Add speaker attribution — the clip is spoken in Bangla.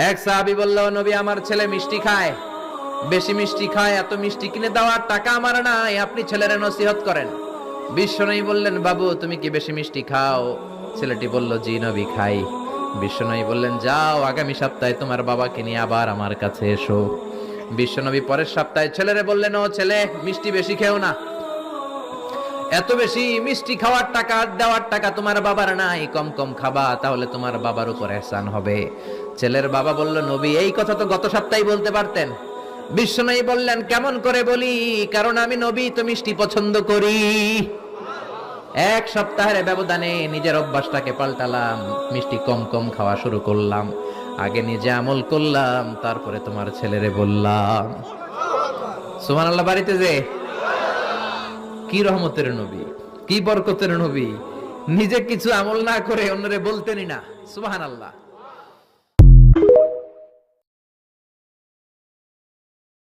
Speaker 1: এক সাহাবী বলল, নবী আমার ছেলে মিষ্টি খায়, বেশি মিষ্টি খায়, এত মিষ্টি কিনে দেওয়ার টাকা আমার নাই, আপনি ছেলের নসিহত করেন। বিশ্বনবী বললেন, বাবু তুমি কি বেশি মিষ্টি খাও? ছেলেটি বলল, জি নবী খাই। বিশ্বনবী বললেন, যাও আগামী সপ্তাহে তোমার বাবাকে নিয়ে আবার আমার কাছে এসো। বিশ্বনবী পরের সপ্তাহে ছেলেরে বললেন, ও ছেলে মিষ্টি বেশি খেও না, এত বেশি মিষ্টি খাওয়ার টাকা দেওয়ার টাকা তোমার বাবার নাই, কম কম খাবা, তাহলে তোমার বাবার উপর ihsan হবে। ছেলের বাবা বলল, নবী এই কথা তো গত সপ্তাহে বলতে পারতেন। বিশ্বনবী বললেন, কেমন করে বলি, কারণ আমি নবী তো মিষ্টি পছন্দ করি। এক সপ্তাহের ব্যবধানে নিজের অভ্যাসটাকে পাল্টালাম, মিষ্টি কম কম খাওয়া শুরু করলাম, আগে নিজে আমল করলাম, তারপরে তোমার ছেলেরে বললাম। সুবহানাল্লাহ। বাড়িতে যে কি রহমতের নবী, কি বরকতের নবী, নিজে কিছু আমল না করে অন্যরে বলতেনই না। সুবহানাল্লাহ।